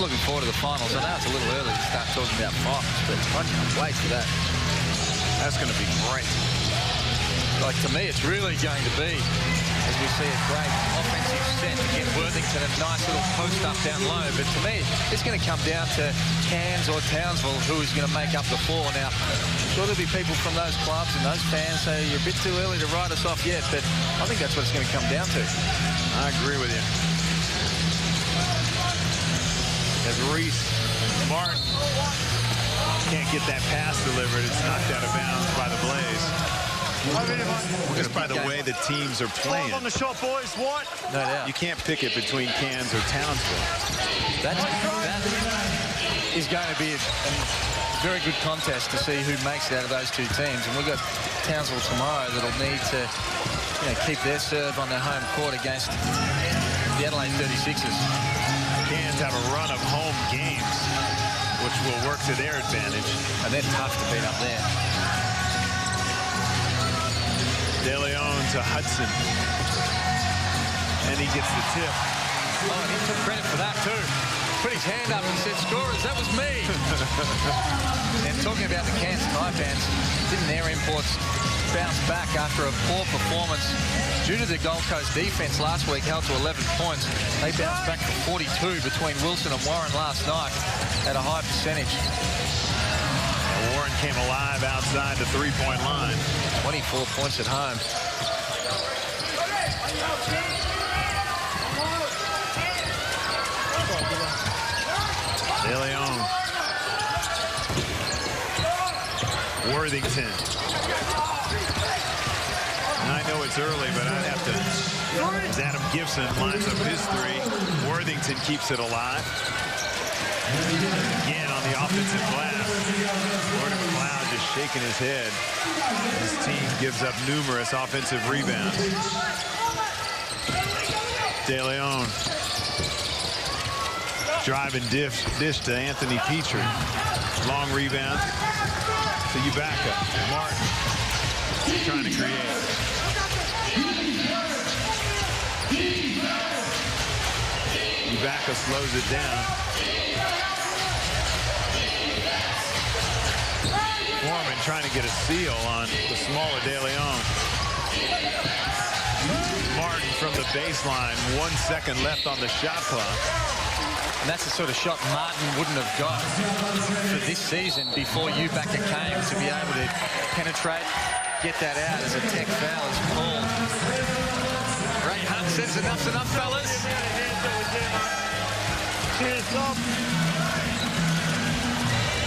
looking forward to the finals. I know it's a little early to start talking about finals, but I can't wait for that. That's going to be great. Like, to me, it's really going to be, as we see, a great offensive set to get Worthington a nice little post up down low. But to me, it's going to come down to Cairns or Townsville who is going to make up the floor. Now, sure, there'll be people from those clubs and those fans say you're a bit too early to write us off yet, but I think that's what it's going to come down to. I agree with you. As Reese Martin can't get that pass delivered, it's knocked out of bounds by the Blaze. Just by the way the teams are playing. On the shot, boys. What? No doubt. You can't pick it between Cairns or Townsville. That is going to be a very good contest to see who makes it out of those two teams. And we've got Townsville tomorrow that'll need to keep their serve on their home court against the Adelaide 36ers. Cairns have a run of home games, which will work to their advantage. And they're tough to beat up there. De Leon to Hudson. And he gets the tip. Oh, and he took credit for that too. Put his hand up and said, "Scorers, that was me." And talking about the Cairns Taipans, didn't their imports bounce back after a poor performance due to the Gold Coast defense last week, held to 11 points. They bounced back to 42 between Wilson and Warren last night at a high percentage. Warren came alive outside the three-point line. 24 points at home. De Leon. Worthington. And I know it's early, but I'd have to... As Adam Gibson lines up his three, Worthington keeps it alive. Again on the offensive glass. Gordon McLeod just shaking his head. His team gives up numerous offensive rebounds. De Leon. Drive and dish to Anthony Petrie. Long rebound to Ubaka. Martin trying to create. Ubaka slows it down. Foreman trying to get a seal on the smaller De Leon. Martin from the baseline. 1 second left on the shot clock. And that's the sort of shot Martin wouldn't have got for this season before Ubaka came to be able to penetrate, get that out as a tech foul is called. Ray Hunt says enough's enough, fellas.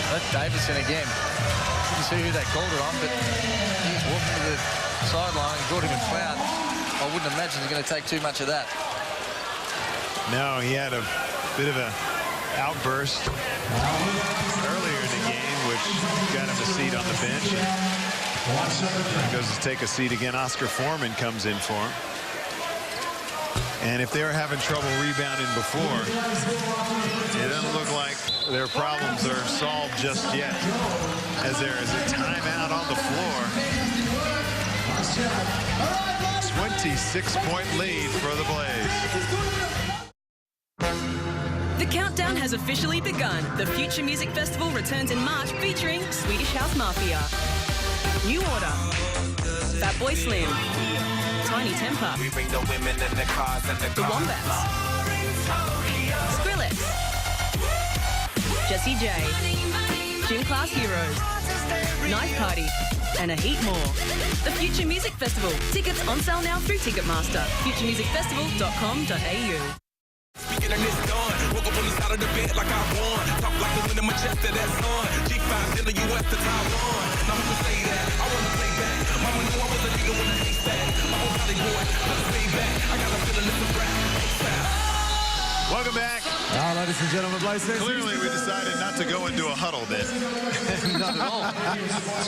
That's Davison again. Didn't see who they called it on, but he's walking to the sideline and Gordon McLeod. I wouldn't imagine he's going to take too much of that. No, he had a bit of an outburst earlier in the game, which got him a seat on the bench. He goes to take a seat again. Oscar Foreman comes in for him. And if they were having trouble rebounding before, it doesn't look like their problems are solved just yet, as there is a timeout on the floor. 26-point lead for the Blaze. The countdown has officially begun. The Future Music Festival returns in March featuring Swedish House Mafia, New Order, Fatboy Slim, Tiny Temper, The Wombats, Skrillex, Jessie J, Gym Class Heroes, Knife Party, and a heap more. The Future Music Festival. Tickets on sale now through Ticketmaster. futuremusicfestival.com.au. Speaking of this done, woke up on the side of the bed like I won. Talk like the wind in my chest to that sun. G5 in the US to Taiwan. Now who can say that? I want to play back. Mama knew I was a leader when I hate that. I'm a body boy, let's stay back. I got a feeling it's a rap. Welcome back. Ladies and gentlemen, Clearly, we decided not to go into a huddle bit. Not at all. I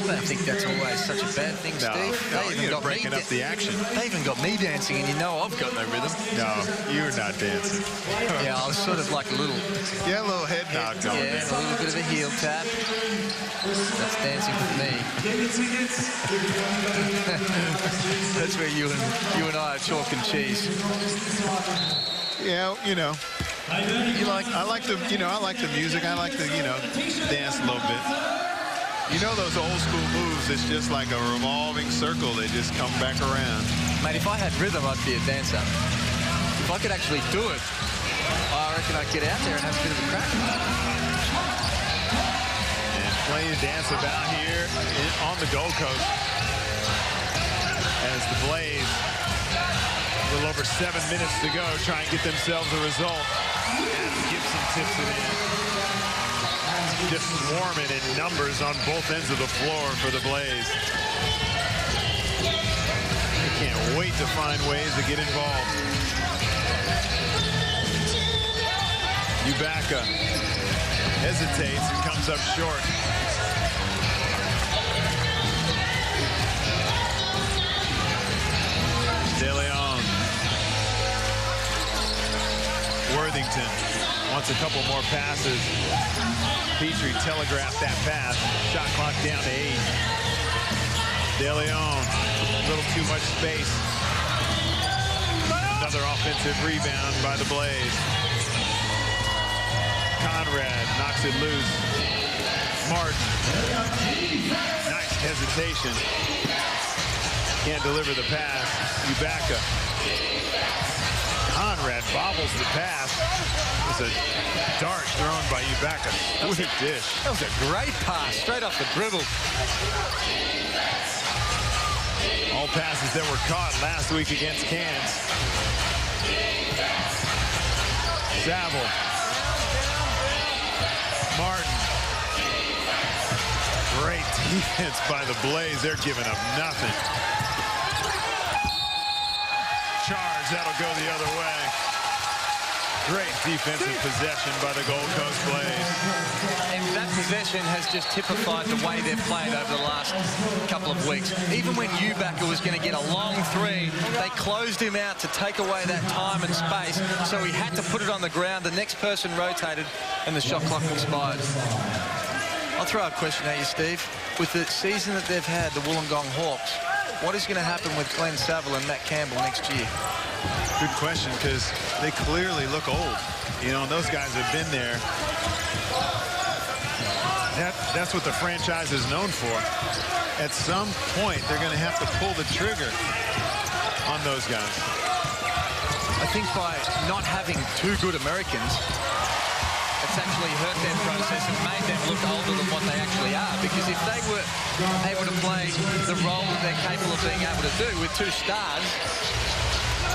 don't think that's always such a bad thing, Steve. No, you're breaking up the action. They even got me dancing, and you know I've got no rhythm. No, you're not dancing. Yeah, I was sort of like a little... Yeah, a little head nod going. Yeah, a little bit of a heel tap. That's dancing with me. That's where you and I are chalk and cheese. Yeah, you know, You like? I like the, I like the music. I like the, dance a little bit. You know those old school moves, it's just like a revolving circle. They just come back around. Mate, if I had rhythm, I'd be a dancer. If I could actually do it, I reckon I'd get out there and have a bit of a crack. And plenty to dance about here on the Gold Coast. As the Blaze, a little over 7 minutes to go, try and get themselves a result. As Gibson tips it in. Just swarming in numbers on both ends of the floor for the Blaze. They can't wait to find ways to get involved. Ibaka hesitates and comes up short. De Leon. Worthington wants a couple more passes. Petrie telegraphed that pass. Shot clock down to 8. De Leon, a little too much space. Another offensive rebound by the Blaze. Conrad knocks it loose. Martin. Nice hesitation. Can't deliver the pass. Ibaka. Conrad bobbles the pass. It's a dart thrown by Ibaka. Sweet dish. That was a great pass, straight off the dribble. All passes that were caught last week against Cairns. Saville. Martin. Great defense by the Blaze. They're giving up nothing. Charge, that'll go the other way. Great defensive possession by the Gold Coast Blaze. And that possession has just typified the way they've played over the last couple of weeks. Even when Ibaka was going to get a long three, they closed him out to take away that time and space, so he had to put it on the ground. The next person rotated, and the shot clock expired. I'll throw a question at you, Steve. With the season that they've had, the Wollongong Hawks, what is going to happen with Glenn Saville and Matt Campbell next year? Good question, because they clearly look old. Those guys have been there. That's what the franchise is known for. At some point, they're going to have to pull the trigger on those guys. I think by not having two good Americans, it's actually hurt their process and made them look older than what they actually are. Because if they were able to play the role that they're capable of being able to do with two stars,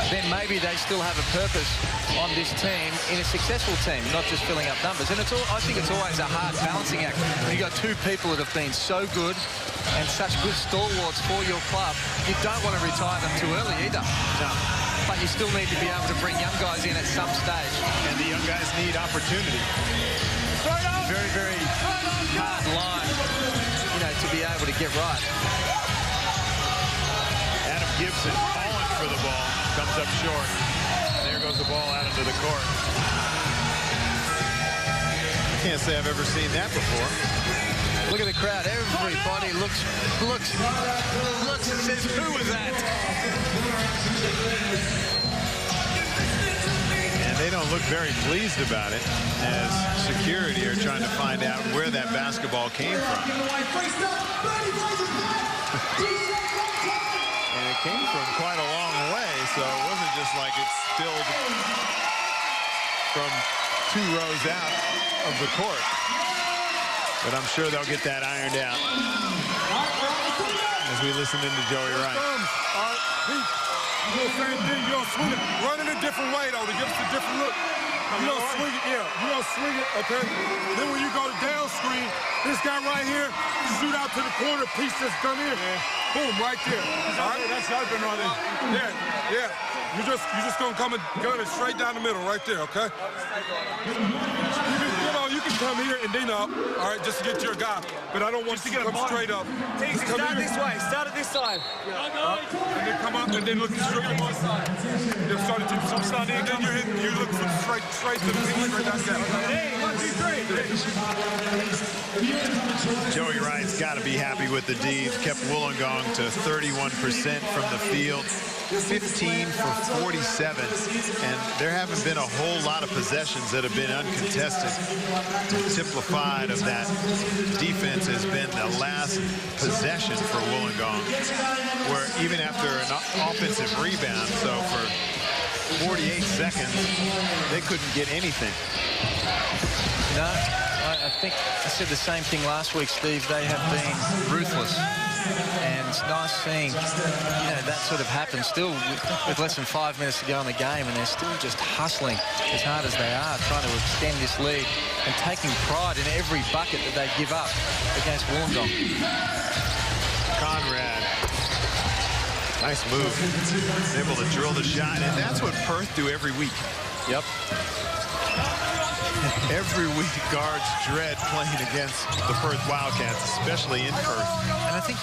then maybe they still have a purpose on this team in a successful team, not just filling up numbers. And I think it's always a hard balancing act. When you've got two people that have been so good and such good stalwarts for your club, you don't want to retire them too early either. No. But you still need to be able to bring young guys in at some stage. And the young guys need opportunity. Very, very hard line, to be able to get right. Adam Gibson falling for the ball. Comes up short. There goes the ball out into the court. Can't say I've ever seen that before. Look at the crowd. Everybody looks and says, who was that? And they don't look very pleased about it, as security are trying to find out where that basketball came from. And it came from quite a long way, so it wasn't just like it spilled from 2 rows out of the court. But I'm sure they'll get that ironed out as we listen into Joey Wright. You do the same thing. You don't swing it. Run in a different way, though, to give us a different look. You don't swing it, yeah. You don't swing it, okay? Then when you go to down screen, this guy right here, shoot out to the corner, piece just come in. Yeah. Boom, right there. All right? That's open right there. Yeah. You just gonna come and gun it straight down the middle right there, okay? You can come here and then up, all right, just to get your guy. But I don't want you to come straight up. Start this way. Start at this side. And then come up and then look straight to one side. Then start to some side. And then you look from straight to the pin, straight like that. Hey, 1, 2, 3. Joey Wright's got to be happy with the D. Kept Wollongong to 31% from the field. 15 for 47, and there haven't been a whole lot of possessions that have been uncontested. Simplified of that defense has been the last possession for Wollongong, where even after an offensive rebound, so for 48 seconds, they couldn't get anything. No, I think I said the same thing last week, Steve. They have been ruthless. And it's nice seeing, that sort of happen still with less than 5 minutes to go in the game, and they're still just hustling as hard as they are, trying to extend this lead and taking pride in every bucket that they give up against Wollongong. Conrad. Nice move. Able to drill the shot, and that's what Perth do every week. Yep. Every week, guards dread playing against the Perth Wildcats, especially in Perth. And I think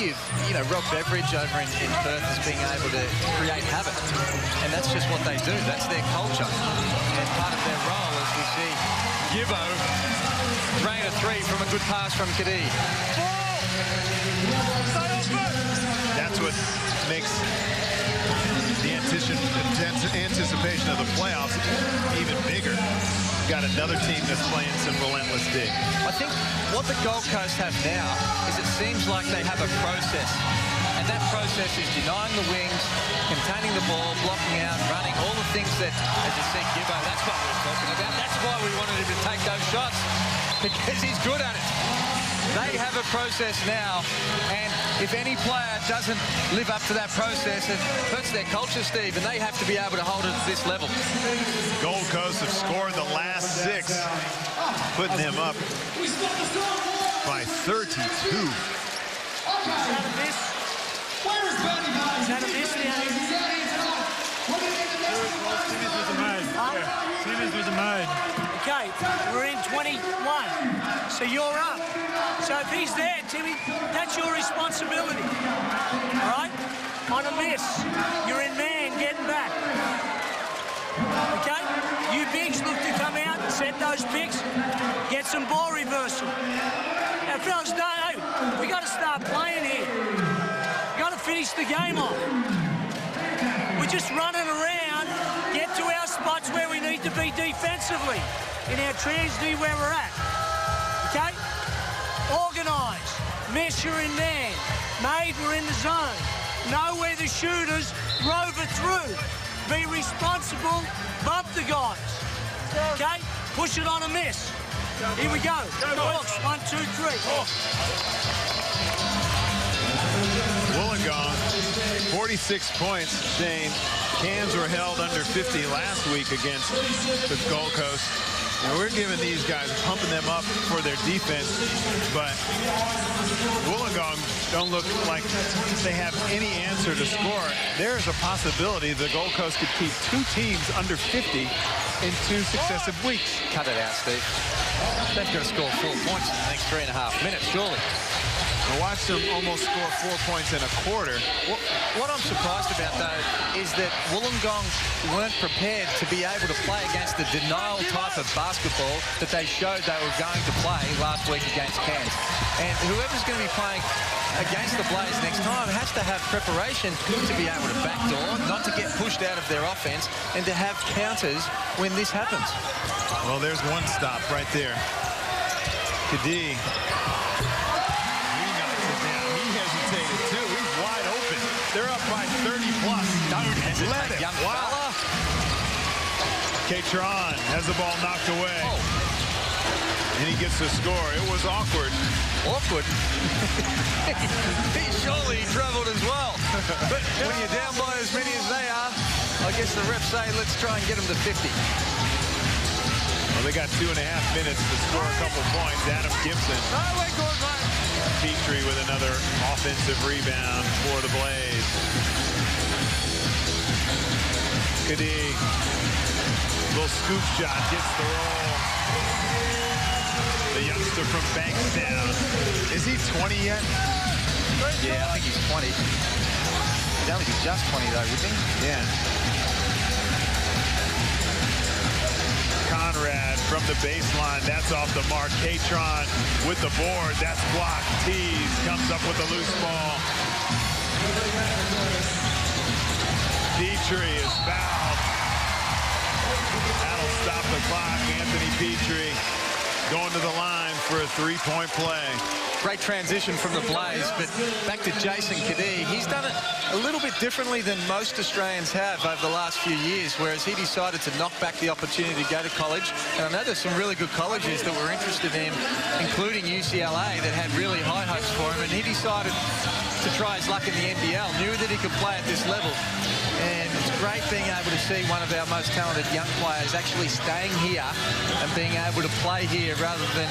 Rob Beveridge over in Perth is being able to create havoc. And that's just what they do. That's their culture. And part of their role, as we see Gibbo drain a three from a good pass from Kadee. That's what makes the anticipation of the playoffs even bigger. Got another team that's playing some relentless dig. I think what the Gold Coast have now is it seems like they have a process. And that process is denying the wings, containing the ball, blocking out, running, all the things that, as you said, Gibbo, that's what we're talking about. That's why we wanted him to take those shots, because he's good at it. They have a process now, and if any player doesn't live up to that process, it hurts their culture, Steve, and they have to be able to hold it at this level. Gold Coast have scored the last 6, putting them up by 32. Is that a miss? Is that a miss? Simmons was a made. Okay, we're in 21, so you're up. So if he's there, Timmy, that's your responsibility, all right? On a miss, you're in man getting back, okay? You bigs look to come out and set those picks, get some ball reversal. Now, fellas, hey, we got to start playing here. We got to finish the game off. We're just running around, get to our spots where we need to be defensively, in our tragedy where we're at, okay? Organise, mesh you're in man, made we're in the zone, know where the shooters, rove it through, be responsible, bump the guys, okay? Push it on a miss. Here we go. Hawks, 1, 2, 3. Wollongong, 46 points. Shane, Cans were held under 50 last week against the Gold Coast. And we're giving these guys, pumping them up for their defense, but Wollongong don't look like they have any answer to score. There's a possibility the Gold Coast could keep 2 teams under 50 in 2 successive weeks. Cut it out, Steve. They've got to score 4 points in the next 3.5 minutes, surely. I watched them almost score 4 points in a quarter. What I'm surprised about, though, is that Wollongong weren't prepared to be able to play against the denial type of basketball that they showed they were going to play last week against Cairns. And whoever's going to be playing against the Blaze next time has to have preparation to be able to backdoor, not to get pushed out of their offense, and to have counters when this happens. Well, there's one stop right there. Kadee. They're up by 30 plus. Don't hesitate, let it. Young Wow. fella. Katron has the ball knocked away. Oh. And he gets the score. It was awkward. Awkward. He surely traveled as well. But when you're down by as many as they are, I guess the refs say, let's try and get them to 50. Well, they got 2.5 minutes to score a couple points. Adam Gibson. Oh, we're good, mate. Petrie with another offensive rebound for the Blaze. Kadee. Little scoop shot gets the roll. The youngster from Bankstown. Is he 20 yet? Yeah, I think he's 20. He'd only be just 20, though, wouldn't he? Yeah. Conrad from the baseline. That's off the mark. Katron with the board. That's blocked. Tees comes up with a loose ball. Petrie is fouled. That'll stop the clock. Anthony Petrie going to the line for a three-point play. Great transition from the Blaze, but back to Jason Kadee. He's done it a little bit differently than most Australians have over the last few years, whereas he decided to knock back the opportunity to go to college. And I know there's some really good colleges that were interested in, including UCLA, that had really high hopes for him, and he decided to try his luck in the NBL, knew that he could play at this level. And it's great being able to see one of our most talented young players actually staying here and being able to play here rather than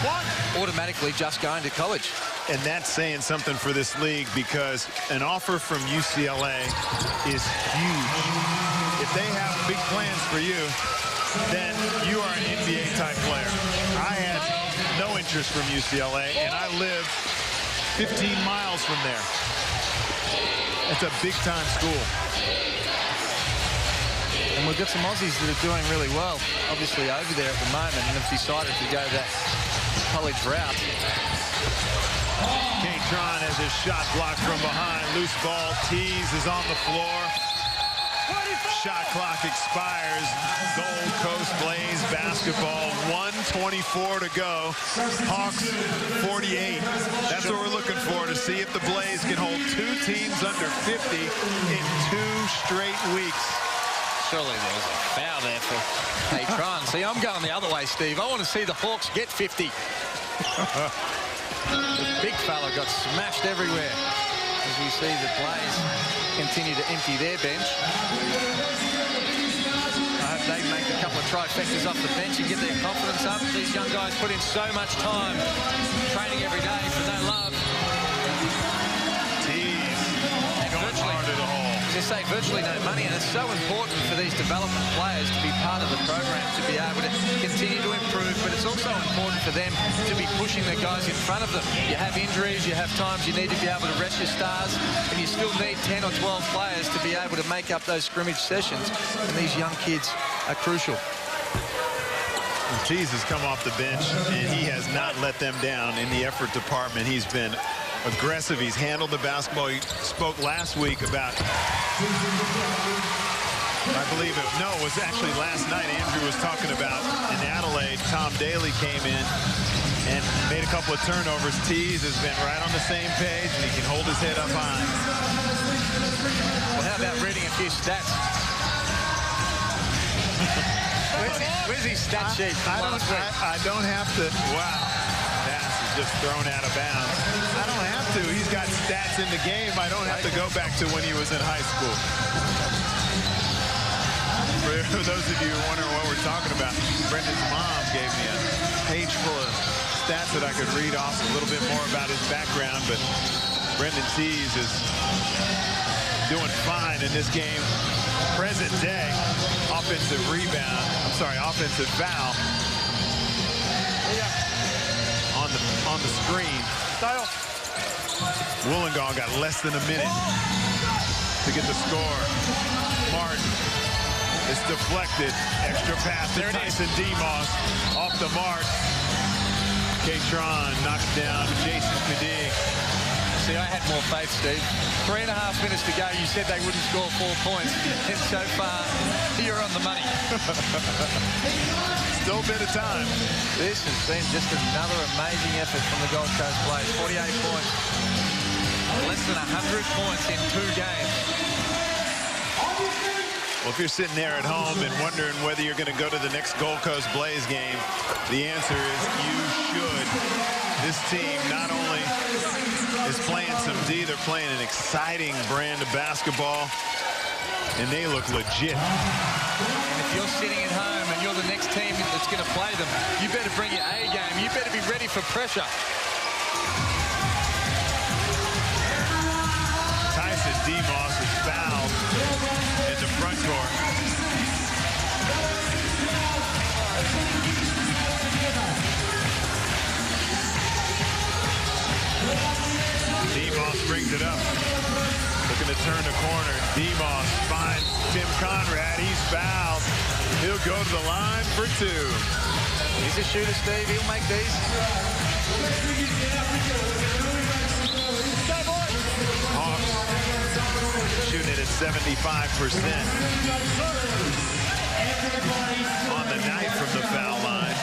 automatically just going to college. And that's saying something for this league, because an offer from UCLA is huge. If they have big plans for you, then you are an NBA-type player. I had no interest from UCLA, and I live 15 miles from there. It's a big-time school. And we've got some Aussies that are doing really well, obviously, over there at the moment, and have decided to go that college route. Tron has his shot blocked from behind. Loose ball. Tees is on the floor. Shot clock expires. Gold Coast Blaze basketball. 1:24 to go. Hawks 48. That's what we're looking for, to see if the Blaze can hold two teams under 50 in 2 straight weeks. Surely there was a foul there for Tron. See, I'm going the other way, Steve. I want to see the Hawks get 50. The big fella got smashed everywhere as we see the Blaze continue to empty their bench. I hope they make a couple of trifectas off the bench and get their confidence up. These young guys put in so much time training every day for no love. Tees going hard to the hole. As I say, virtually no money, and it's so important for these development players to be part of the program, to be able to continue to improve, but it's also important for them to be pushing the guys in front of them. You have injuries, you have times you need to be able to rest your stars, and you still need 10 or 12 players to be able to make up those scrimmage sessions, and these young kids are crucial. Tees has come off the bench, and he has not let them down in the effort department. He's been aggressive. He's handled the basketball. He spoke last week about, I believe it was actually last night, Andrew was talking about in Adelaide, Tom Daly came in and made a couple of turnovers. Tees has been right on the same page, and he can hold his head up high. Well, how about reading a few stats? Where's his stat sheet? I don't have to. Wow. Pass is just thrown out of bounds. I don't have to. He's got stats in the game. I don't have to go back to when he was in high school. For those of you who wonder what we're talking about, Brendan's mom gave me a page full of stats that I could read off a little bit more about his background, but Brendan Tees is doing fine in this game. Present day, offensive foul. On the screen. Wollongong got less than a minute to get the score. Martin is deflected. Extra pass to Tyson Demos. Off the mark. Tron knocks down Jason Kadee. See, I had more faith, Steve. 3.5 minutes to go. You said they wouldn't score 4 points. And so far, you're on the money. Still a bit of time. This has been just another amazing effort from the Gold Coast Blaze. 48 points. Less than 100 points in 2 games. Well, if you're sitting there at home and wondering whether you're going to go to the next Gold Coast Blaze game, the answer is you should. This team not only is playing some D, they're playing an exciting brand of basketball, and they look legit. And if you're sitting at home and you're the next team that's going to play them, you better bring your A game. You better be ready for pressure. Tyson Demos is fouled in the front court. Demos brings it up. Looking to turn the corner. Demos finds Tim Conrad. He's fouled. He'll go to the line for 2. He's a shooter, Steve. He'll make these. Hawks shooting it at 75% on the night from the foul line.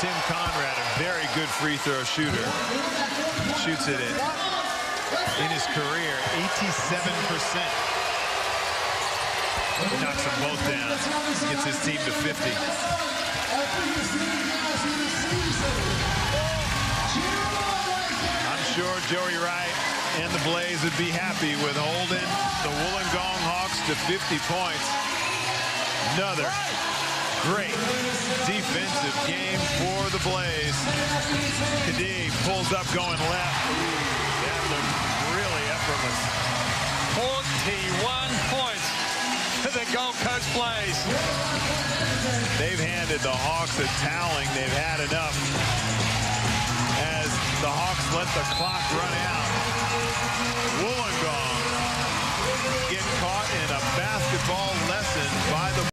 Tim Conrad, a very good free throw shooter, shoots it in his career 87%. He knocks them both down, gets his team to 50. I'm sure Joey Wright and the Blaze would be happy with holding the Wollongong Hawks to 50 points. Another great defensive game for the Blaze. Khadib pulls up going left. That looked really effortless. 41 points to the Gold Coast Blaze. They've handed the Hawks a toweling. They've had enough as the Hawks let the clock run out. Wollongong get caught in a basketball lesson by the